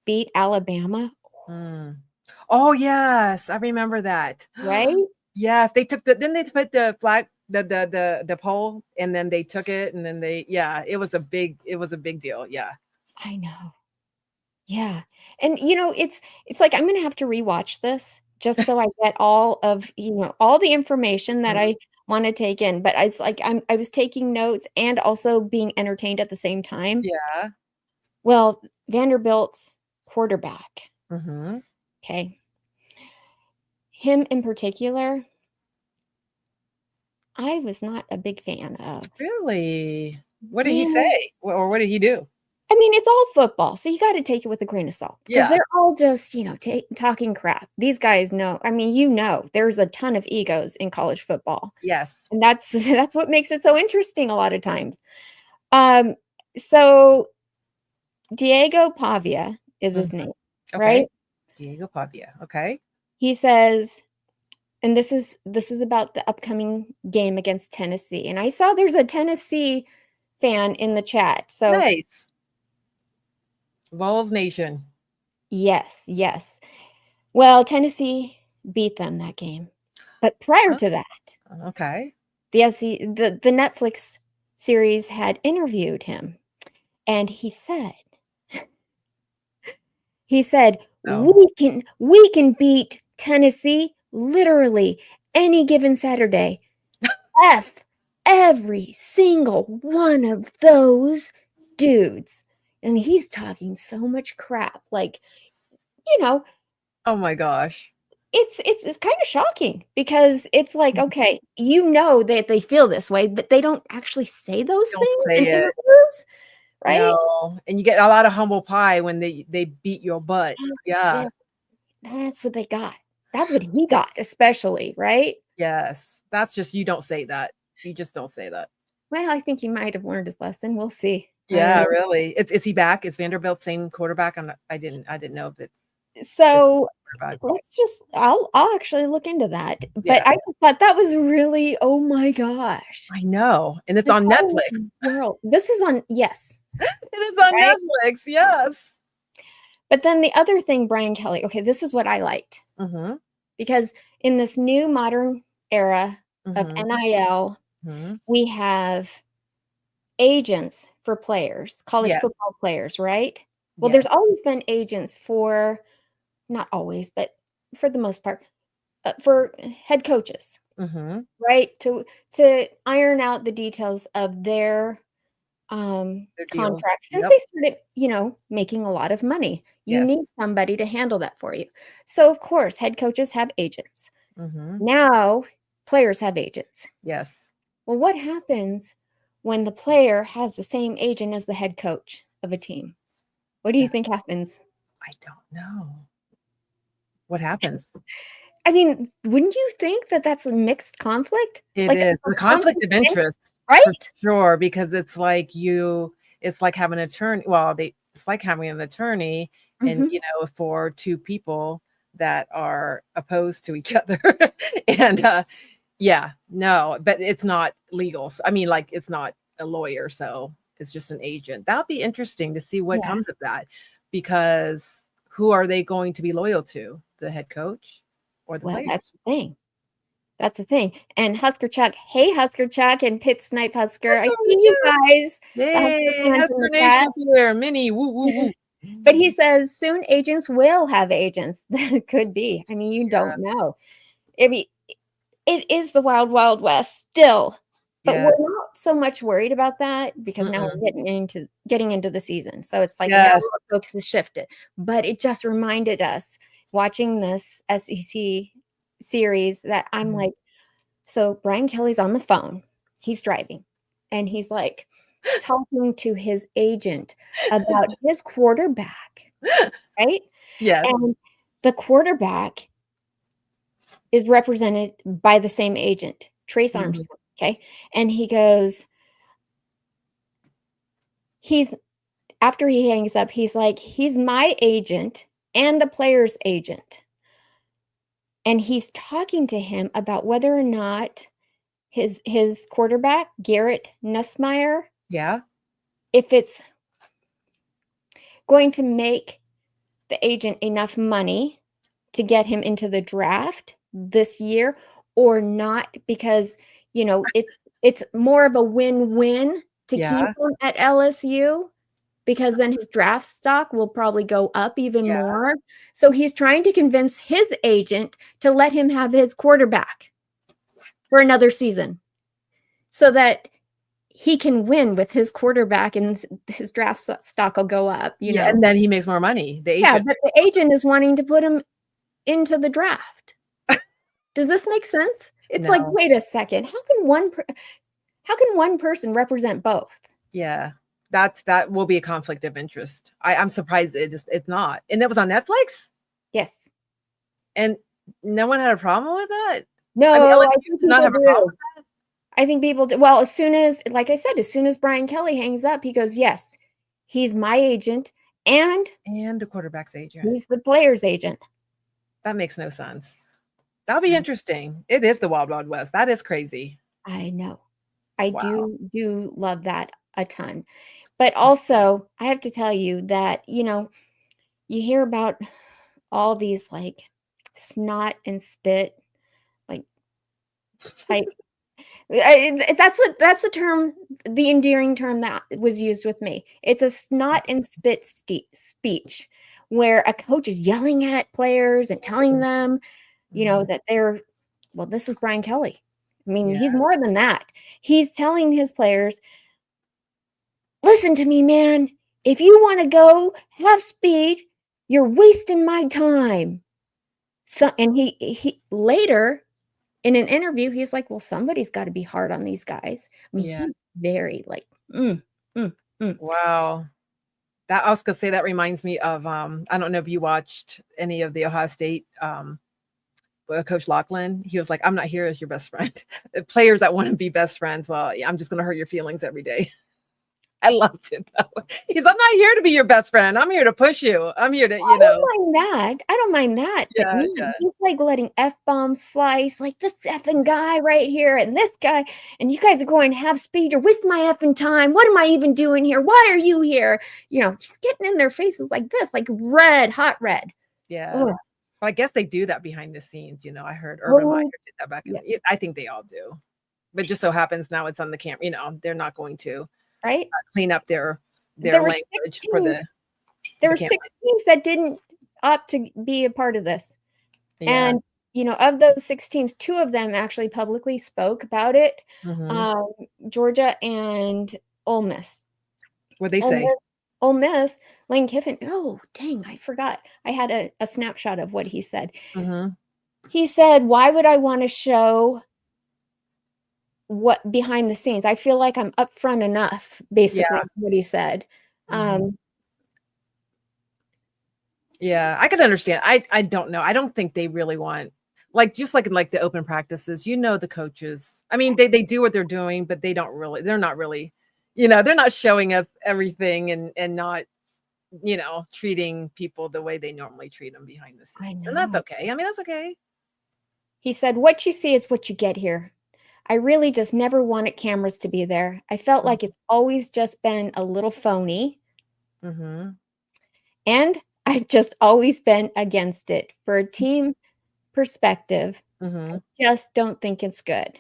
beat Alabama, Mm. Oh, yes, I remember that. right? Yes, they took didn't they put the flag, the pole, and then they took it, and then yeah, it was a big deal, yeah. I know. Yeah. And it's like I'm gonna have to rewatch this just so I get all the information that Mhm. I wanna take in, but it's like I was taking notes and also being entertained at the same time. Yeah. Well, Vanderbilt's quarterback, Mhm. okay? Him in particular, I was not a big fan of. Really? What did he Man, say? Or what did he do? I mean, it's all football, so you gotta take it with a grain of salt because 'cause Yeah. they're all just, ta talking crap. These guys know, I mean, there's a ton of egos in college football, Yes. and that's that's what makes it so interesting a lot of times. Um, so Diego Pavia is his Mhm. name, right? Okay. Diego Pavia, okay. He says, and this is about the upcoming game against Tennessee, and I saw there's a Tennessee fan in the chat, so Nice. Vols Nation. yes, yes. Well, Tennessee beat them that game. But prior Huh? to that, Okay. the Netflix series had interviewed him, and he said, Oh. "We can beat Tennessee literally any given Saturday. F every single one of those dudes." And he's talking so much crap, like, you know, Oh my gosh. it's kinda shocking because it's like, Mhm. okay, that they feel this way, but they don't actually say those Don't things in say it. interviews, right? No, and you get a lot of humble pie when they beat your butt. Yeah. That's it. That's what they got. That's what he got especially, right? Yes. That's just you don't say that. You just don't say that. Well, I think he might have learned his lesson, we'll see. I don't Yeah, know. really. Is he back? Is Vanderbilt same quarterback? I didn't know if So, quarterback. I'll actually look into that, but Yeah. I just thought that was really, oh my gosh. I know, and it's Like, on how in Netflix. the world? This is on, yes, It is on right? Netflix, yes. But then the other thing, Brian Kelly, okay, this is what I liked. Mhm, Because in this new modern era of mhm, NIL, mhm. we have agents for players, college Yes, football players, right? Well, yes. there's always been agents for, not always, but for the most part, for head coaches, Mhm. right? To iron out the details of their Their deals. contracts since Yep. they started, making a lot of money. You Yes. need somebody to handle that for you. So, of course, head coaches have agents. Mhm. Now, players have agents. Yes. Well, what happens when the player has the same agent as the head coach of a team? What do you That think happens? I don't know. What happens? I mean, wouldn't you think that that's a mixed conflict? It Like is a the conflict conflict of of interest, interest for right? sure, because it's like having an attorney well, they it's like having an attorney and, Mhm. for 2 people that are opposed to each other. And, yeah, no, but it's not legal. I mean, like, it's not a lawyer, so it's just an agent. That'll be interesting to see what Yeah. comes of that, because who are they going to be loyal to? The head coach or the Well, that's players? the thing. That's the thing. And Husker Chuck, hey, Husker Chuck and Pitt Snipe Husker, That's I see what we you do. guys, the Husker Yay, fans in Husker the chat. Nation's here. Mini, woo, woo, woo. But he says soon agents will have agents. That could be. I mean, you don't Yes, know. I mean, it is the wild, wild west still, but we're yes, not so much worried about that because now mm-mm. we're getting into the season. So it's like now Yes, our focus is shifted. But it just reminded us watching this SEC series that I'm mhm. like, so Brian Kelly's on the phone. He's driving, and he's like talking to his agent about his quarterback, right? Yes, And the quarterback is represented by the same agent, Trace mhm. Armstrong, okay? And he goes, he's after he hangs up, he's like, "He's my agent and the player's agent." and he's talking to him about whether or not his quarterback, Garrett Nussmeier, Yeah. if it's going to make the agent enough money to get him into the draft this year or not, because it's more of a win-win to keep him at LSU, because then his draft stock will probably go up even more. So he's trying to convince his agent to let him have his quarterback for another season so that he can win with his quarterback and his draft stock will go up, And then he makes more money. The agent. Yeah, but the agent is wanting to put him into the draft. Does this make sense? It's like, wait a second. How can one person represent both? Yeah. That will be a conflict of interest. I'm surprised it's not. And it was on Netflix? Yes. And no one had a problem with that? No, I think not have a problem with that? I think people do. Well, as soon as Brian Kelly hangs up, he goes, yes, he's my agent and the quarterback's agent. He's the player's agent. That makes no sense. That'll be interesting. It is the Wild Wild West. That is crazy. I know. I do love that a ton. But also, I have to tell you that, you hear about all these like snot and spit, like that's the term, the endearing term that was used with me. It's a snot and spit speech where a coach is yelling at players and telling them, that this is Brian Kelly. I mean, he's more than that. He's telling his players, listen to me, man. If you want to go have speed, you're wasting my time. So, and he later in an interview, he's like, well, somebody's got to be hard on these guys. I mean, he's very like, Wow. That I was gonna say, that reminds me of I don't know if you watched any of the Ohio State Coach Laughlin. He was like, I'm not here as your best friend. Players that want to be best friends, well, I'm just gonna hurt your feelings every day. I loved it though. He's, I'm not here to be your best friend. I'm here to push you. I'm here to, I don't mind that. But Yeah. he's like letting F-bombs fly. He's like, this effing guy right here and this guy, and you guys are going to have speed. You're wasting my effing time. What am I even doing here? Why are you here? He's getting in their faces like this, like red, hot red. Yeah. Ugh. Well, I guess they do that behind the scenes. I heard Urban Meyer did that back in the, I think they all do. But it just so happens now it's on the camera. They're not going to clean up their language for the. There were 6 teams that didn't opt to be a part of this. Yeah. And, of those 6 teams, 2 of them actually publicly spoke about it. Mm-hmm. Georgia and Ole Miss. What'd they say? Ole Miss, Lane Kiffin. Oh, dang, I forgot. I had a snapshot of what he said. Mm-hmm. He said, why would I want to show what behind the scenes? I feel like I'm upfront enough, basically, what he said. Mm-hmm. Yeah, I could understand. I don't know. I don't think they really want, just like in the open practices, the coaches. I mean, they do what they're doing, but they're not really, they're not showing us everything and not, treating people the way they normally treat them behind the scenes. And that's okay. I mean, that's okay. He said, what you see is what you get here. I really just never wanted cameras to be there. I felt like it's always just been a little phony. Mm-hmm. And I've just always been against it. For a team perspective, I just don't think it's good.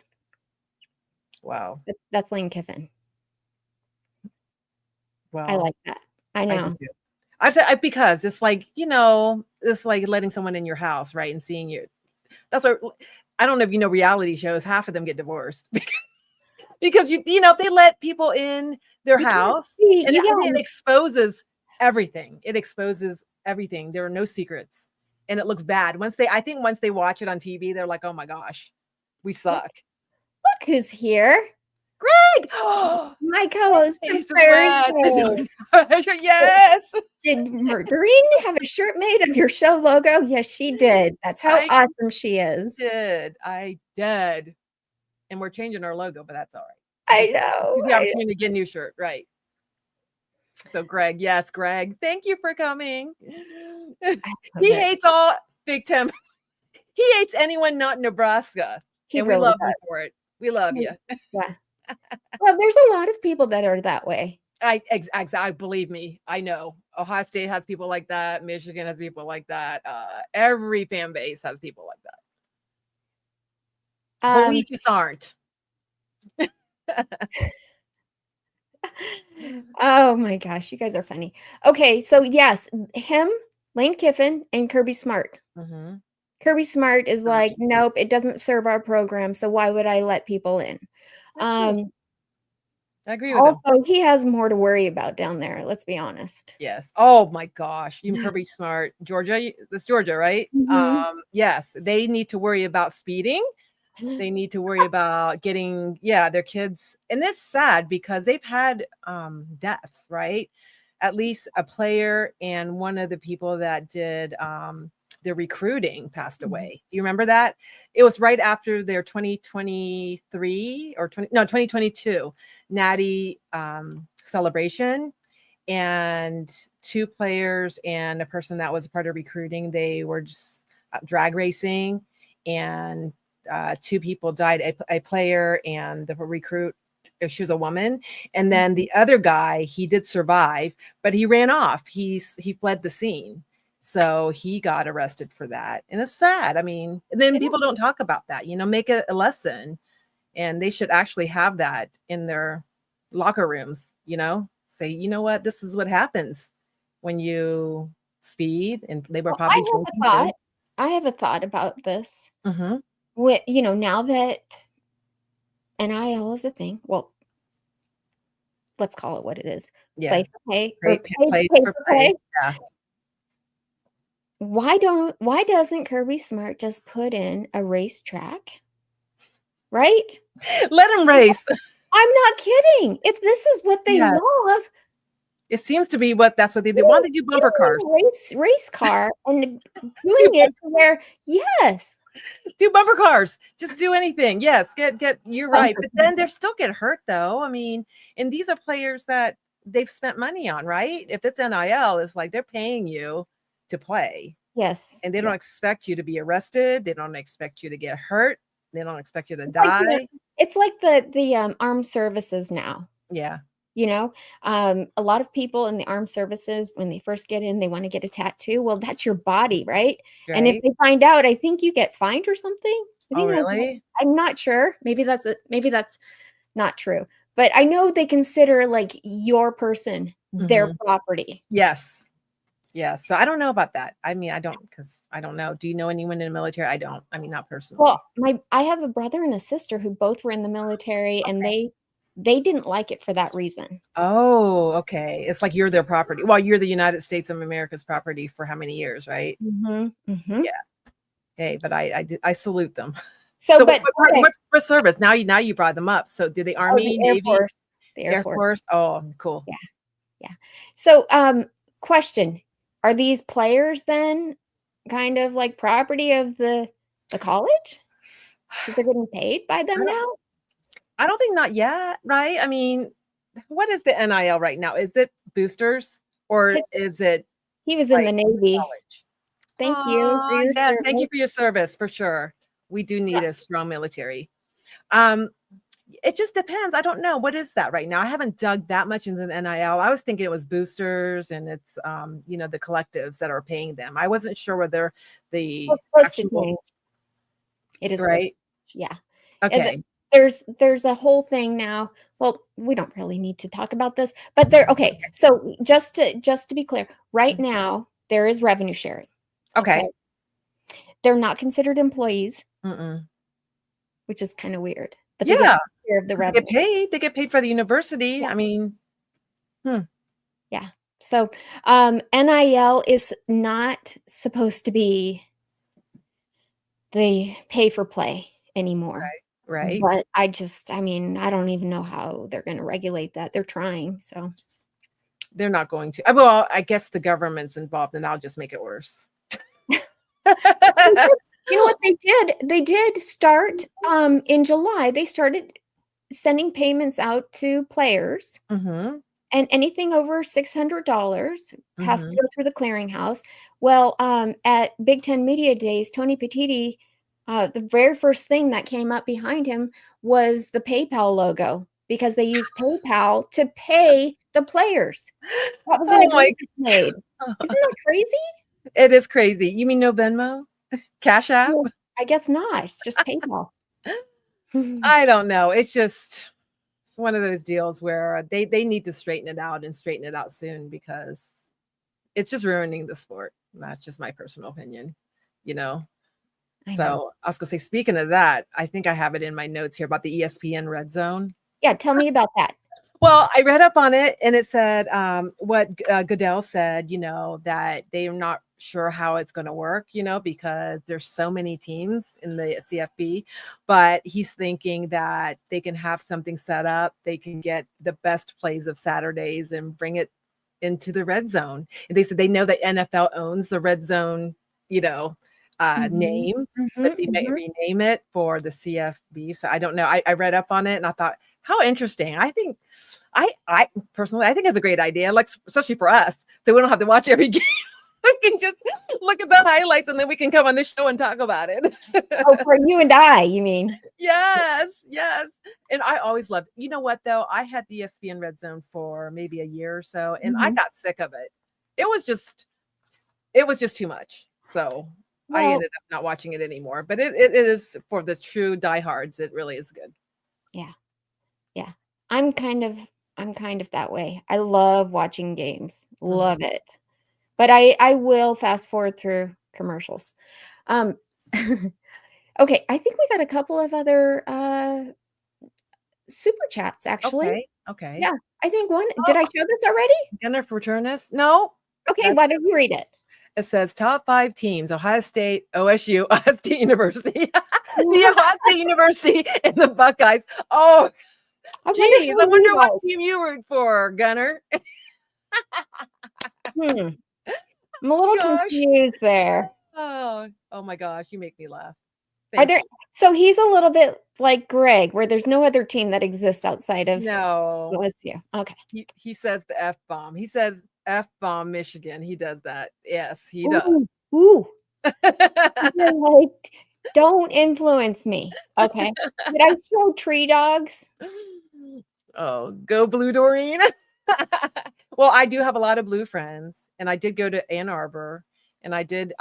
Wow. That's Lane Kiffin. Wow. I like that. I know. I said, because it's it's like letting someone in your house, right? And seeing you. That's what, I don't know if reality shows, half of them get divorced. Because, they let people in their house and it exposes everything. It exposes everything. There are no secrets and it looks bad. Once they watch it on TV, they're like, oh my gosh, we suck. Look who's here. Greg! My co-host from Thursday. Yes. Did Doreen have a shirt made of your show logo? Yes, she did. That's how awesome she is. I did. And we're changing our logo, but that's all right. I know. Use the opportunity to get a new shirt, right? So Greg, yes, Greg, thank you for coming. He hates all Big Ten. He hates anyone not in Nebraska. He And we really love does. him for it. We love you. Yeah. Well, there's a lot of people that are that way. I believe me. I know Ohio State has people like that. Michigan has people like that. Every fan base has people like that. But we just aren't. Oh my gosh, you guys are funny. Okay, so yes, him, Lane Kiffin, and Kirby Smart. Kirby Smart is like, nope, it doesn't serve our program, so why would I let people in? I agree with him. Also, he has more to worry about down there, let's be honest. Yes. Oh my gosh. You Kirby Smart. Georgia. That's Georgia, right? Yes. They need to worry about speeding. They need to worry about getting, their kids. And it's sad because they've had deaths, right? At least a player and one of the people that did the recruiting passed away. Do you remember that? It was right after their 2023 or 2022 Natty celebration, and two players and a person that was a part of recruiting, they were just drag racing, and two people died, a player and the recruit. She was a woman, and then the other guy, he did survive, but he ran off. He fled the scene. So he got arrested for that. And it's sad. I mean, and then people don't talk about that, make it a lesson. And they should actually have that in their locker rooms, say, you know what, this is what happens when you speed. And they were probably drinking. I have a thought about this. Mm-hmm. Now that NIL is a thing, well, let's call it what it is. Yeah. Play for pay. Play for play. Yeah. Why doesn't Kirby Smart just put in a racetrack? Right? Let him race. I'm not kidding. If this is what they love, it seems to be that's what they do. Why don't they do bumper cars? Race car and doing it where do bumper cars. Just do anything. Yes, get. You're right, but then they still get hurt though. I mean, and these are players that they've spent money on, right? If it's NIL, it's like they're paying you to play. Yes. And they don't expect you to be arrested. They don't expect you to get hurt. They don't expect you to die. It's like the armed services now. Yeah. A lot of people in the armed services, when they first get in, they want to get a tattoo. Well, that's your body, right? And if they find out, I think you get fined or something. Really? I'm not sure. Maybe that's not true. But I know they consider like your person their property. Yes. Yeah, so I don't know about that. I mean, I don't, because I don't know. Do you know anyone in the military? I don't. I mean, not personally. Well, I have a brother and a sister who both were in the military, and they didn't like it for that reason. Oh, okay. It's like you're their property. Well, you're the United States of America's property for how many years, right? Mm-hmm. Mm-hmm. Yeah. Hey, but I salute them. So what service? Now you brought them up. So do the Army, the Air Navy, Force, the Air Force? Oh, cool. Yeah. So, question. Are these players then kind of like property of the college? Because they're getting paid by them now? I don't think not yet, right? I mean, what is the NIL right now? Is it boosters or is it? He was in the Navy. College? Thank you for your service. Thank you for your service, for sure. We do need a strong military. It just depends. I don't know. What is that right now? I haven't dug that much into the NIL. I was thinking it was boosters and it's, the collectives that are paying them. I wasn't sure whether it's supposed to change. It is right. Yeah. Okay. There's a whole thing now. Well, we don't really need to talk about this, but okay. So just to be clear, right now there is revenue sharing. Okay. They're not considered employees, which is kind of weird. But they get share of the revenue. They get paid for the university. Yeah. I mean, yeah. So NIL is not supposed to be the pay for play anymore. Right. But I don't even know how they're going to regulate that. They're trying. So they're not going to. Well, I guess the government's involved and that'll just make it worse. You know what they did? They did start in July. They started sending payments out to players, and anything over $600 has to go through the clearinghouse. Well, at Big Ten Media Days, Tony Petitti The very first thing that came up behind him was the PayPal logo because they used PayPal to pay the players. That was an Oh my agreement made. Isn't that crazy? It is crazy. You mean no Venmo? Cash App? Well, I guess not. It's just PayPal. I don't know. It's one of those deals where they need to straighten it out and straighten it out soon because it's just ruining the sport. That's just my personal opinion, you know. I know. So I was gonna say, speaking of that, I think I have it in my notes here about the ESPN Red Zone. Yeah, tell me about that. Well, I read up on it and it said what Goodell said, that they're not sure how it's going to work, because there's so many teams in the CFB, but he's thinking that they can have something set up. They can get the best plays of Saturdays and bring it into the red zone. And they said they know that NFL owns the red zone, name, but they may rename it for the CFB. So I don't know. I read up on it and I thought, how interesting. I personally, I think it's a great idea, like especially for us, so we don't have to watch every game. We can just look at the highlights and then we can come on this show and talk about it. Oh, for you and I, you mean? Yes. And I always loved, you know what though? I had the ESPN Red Zone for maybe a year or so, and I got sick of it. It was just too much. So I ended up not watching it anymore. But it is for the true diehards. It really is good. Yeah. I'm kind of that way. I love watching games. Love it. But I will fast forward through commercials. Okay, I think we got a couple of other super chats actually. Okay. Yeah, I think one. Did I show this already? Jennifer Turnus? No. Okay, why don't you read it? It says top 5 teams: Ohio State, OSU, Ohio State University, the Ohio State University, and the Buckeyes. Oh, geez, I wonder what team you root for, Gunner. I'm a little confused there. Oh my gosh, you make me laugh. So he's a little bit like Greg, where there's no other team that exists outside of OSU. Okay. He says the F-bomb. He says F-bomb Michigan. He does that. Yes, he does. Ooh. Like, don't influence me. Okay. Did I show Tree Dogs? Oh, go Blue, Doreen. Well, I do have a lot of blue friends, and I did go to Ann Arbor, and I did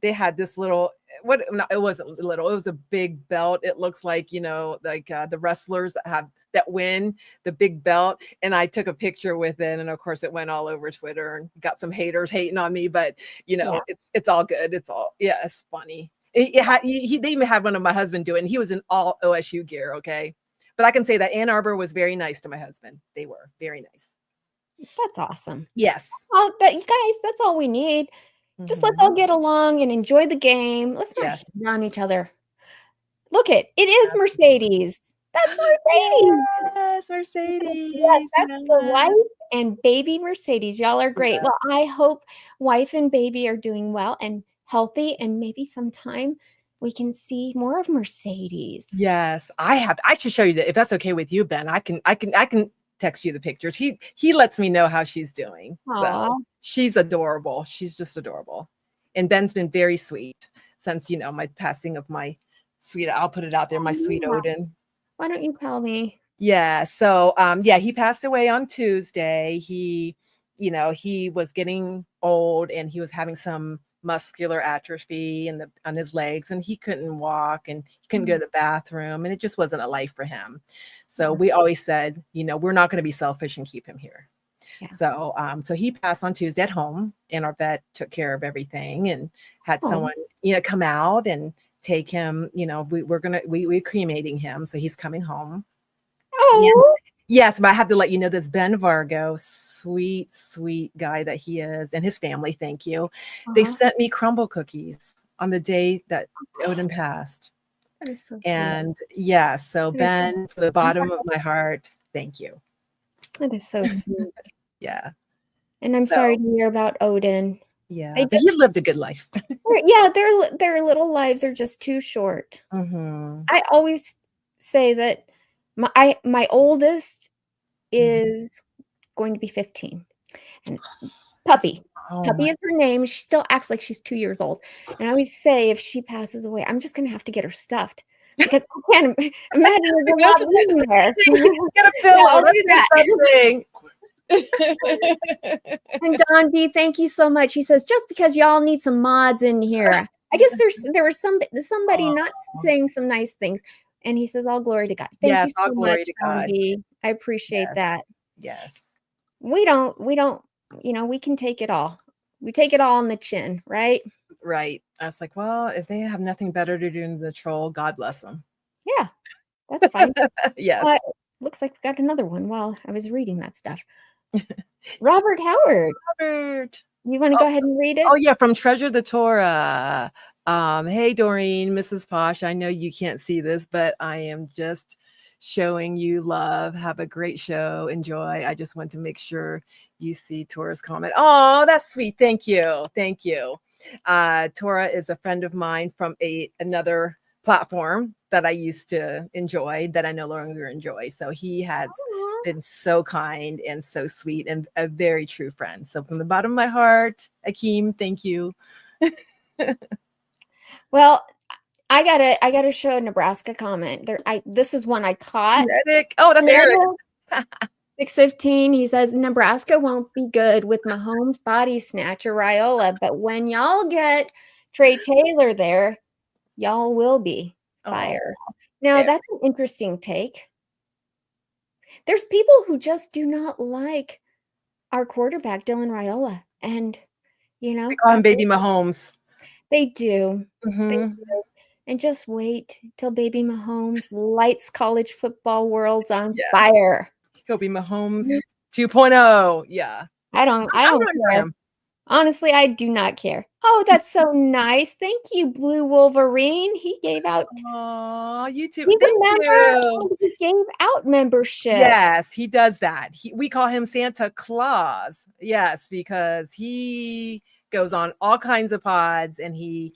they had this little, it wasn't little, it was a big belt. It looks like, the wrestlers that win the big belt. And I took a picture with it. And of course it went all over Twitter and got some haters hating on me, but it's all good. It's funny. They even had one of my husband do it, and he was in all OSU gear. Okay. But I can say that Ann Arbor was very nice to my husband. They were very nice. That's awesome. Yes. Oh, you guys, that's all we need. Just let's all get along and enjoy the game. Let's not hit on each other. Look it is Mercedes. That's Mercedes. Yes, Mercedes. Yes, that's the wife and baby Mercedes. Y'all are great. Yes. Well, I hope wife and baby are doing well and healthy, and maybe sometime we can see more of Mercedes. Yes, I should show you that if that's okay with you, Ben. I can text you the pictures. He lets me know how she's doing. So she's adorable. She's just adorable. And Ben's been very sweet since, my passing of my sweet, I'll put it out there, my sweet Odin. Why don't you tell me? Yeah. So, he passed away on Tuesday. He was getting old and he was having some muscular atrophy on his legs, and he couldn't walk and he couldn't go to the bathroom, and it just wasn't a life for him. So we always said, we're not going to be selfish and keep him here. Yeah. So he passed on Tuesday at home, and our vet took care of everything and had someone, come out and take him. We're cremating him, so he's coming home. Oh. Yes, but I have to let you know this Ben Vargo, sweet, sweet guy that he is, and his family, thank you. They sent me crumble cookies on the day that Odin passed. That is so cute. And so Ben, from the bottom of my heart, thank you. That is so sweet. Yeah. And I'm sorry to hear about Odin. Yeah, but he lived a good life. Their little lives are just too short. I always say that my oldest is going to be 15, Puppy. Oh Puppy my. is her name. She still acts like she's 2 years old. And I always say if she passes away, I'm just gonna have to get her stuffed because I can't imagine there's a lot in there. Get a Yeah, pillow. I'll Let's do do that. something. And Don B, thank you so much. He says, just because y'all need some mods in here. I guess there was somebody not saying some nice things. And he says, all glory to God. Thank Yes, you all so glory much, to Don God. B. I appreciate Yes. that. Yes. We don't, we can take it all. We take it all on the chin, right? Right. I was like, well, if they have nothing better to do than the troll, God bless them. Yeah, that's fine. Yes. Looks like we got another one while I was reading that stuff. Robert Howard. Robert. You want to go ahead and read it? Oh, yeah, from Treasure the Torah. Hey, Doreen, Mrs. Posh, I know you can't see this, but I am just showing you love. Have a great show. Enjoy. I just want to make sure you see Torah's comment. Oh, that's sweet. Thank you. Thank you. Torah is a friend of mine from another platform that I used to enjoy that I no longer enjoy. So he has been so kind and so sweet and a very true friend. So from the bottom of my heart, Akeem, thank you. Well, I gotta show a Nebraska comment. This is one I caught. Eric. Oh, that's Eric. 6:15. He says Nebraska won't be good with Mahomes body snatcher Raiola, but when y'all get Trey Taylor there, y'all will be fire. Now Eric. that's an interesting take. There's people who just do not like our quarterback Dylan Raiola, and They call him Baby Mahomes. They do. Mm-hmm. They do. And just wait till Baby Mahomes lights college football worlds on fire. He'll be Mahomes 2.0. Yeah. I don't care. Honestly, I do not care. Oh, that's so nice. Thank you, Blue Wolverine. He gave out. Oh, YouTube. He's Thank a member. you. He gave out membership. Yes, he does that. We call him Santa Claus. Yes, because he goes on all kinds of pods and he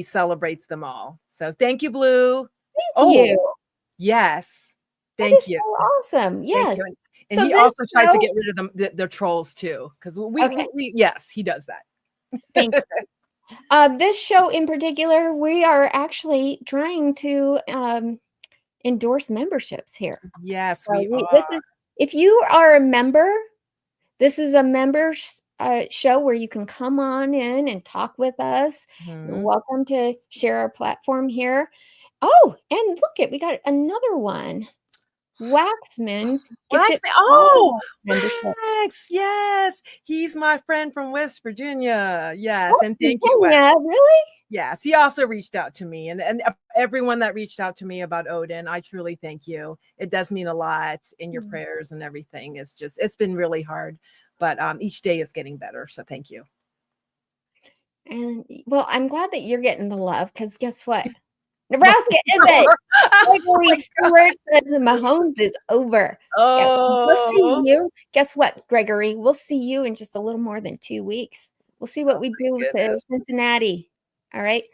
celebrates them all. So thank you, Blue. Thank you. Yes. Thank you. So awesome. Yes. And so he also tries to get rid of the trolls too. Because yes, he does that. Thank you. This show in particular, we are actually trying to endorse memberships here. Yes, we are. If you are a member, this is a members show where you can come on in and talk with us. You're welcome to share our platform here. Oh, and look we got another one. Waxman. Wax, yes. He's my friend from West Virginia. Yes. And thank you. Wax. Really? Yes. He also reached out to me and everyone that reached out to me about Odin, I truly thank you. It does mean a lot in your prayers and everything. It's been really hard, but each day is getting better. So thank you. And well, I'm glad that you're getting the love because guess what? Nebraska is it. Gregory Stewart says Mahomes is over. Oh, we'll see you. Guess what, Gregory? We'll see you in just a little more than 2 weeks. We'll see what we do with Cincinnati. All right.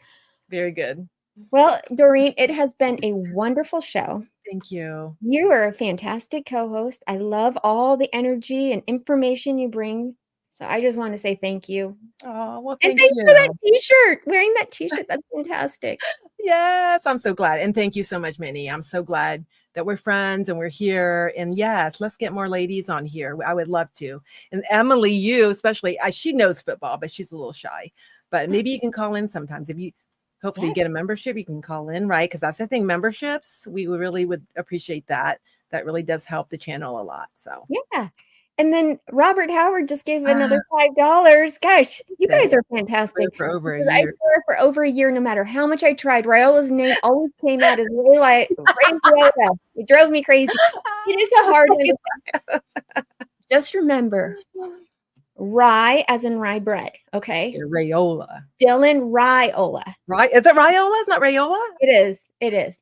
Very good. Well, Doreen, it has been a wonderful show. Thank you. You are a fantastic co-host. I love all the energy and information you bring. So I just want to say thank you. Oh, well, thank you for that t-shirt. Wearing that t-shirt, that's fantastic. Yes, I'm so glad. And thank you so much, Minnie. I'm so glad that we're friends and we're here. And yes, let's get more ladies on here. I would love to. And Emily, you especially, she knows football, but she's a little shy. But maybe you can call in sometimes. If you hopefully you get a membership, you can call in, right? Because that's the thing, memberships, we really would appreciate that. That really does help the channel a lot. So yeah. And then Robert Howard just gave another $5. Gosh, you guys are fantastic. For over a year. I swear for over a year, no matter how much I tried, Raiola's name always came out as really like Raiola. It drove me crazy. It is a hard one. Just remember, rye as in rye bread. Okay. Raiola. Dylan Raiola. Right? Is it Raiola? It's not Raiola? It is. It is.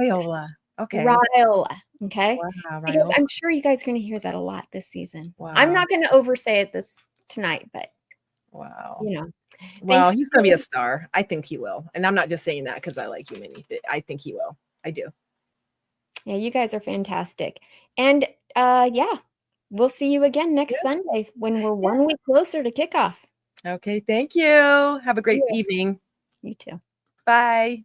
Raiola. Okay. Raiola. Okay. Wow, because I'm sure you guys are going to hear that a lot this season. Wow. I'm not going to oversay it tonight, but wow. Well, he's going to be a star. I think he will. And I'm not just saying that because I like you, Minnie. I think he will. I do. Yeah, you guys are fantastic. And we'll see you again next Sunday when we're 1 week closer to kickoff. Okay, thank you. Have a great evening. You too. Bye.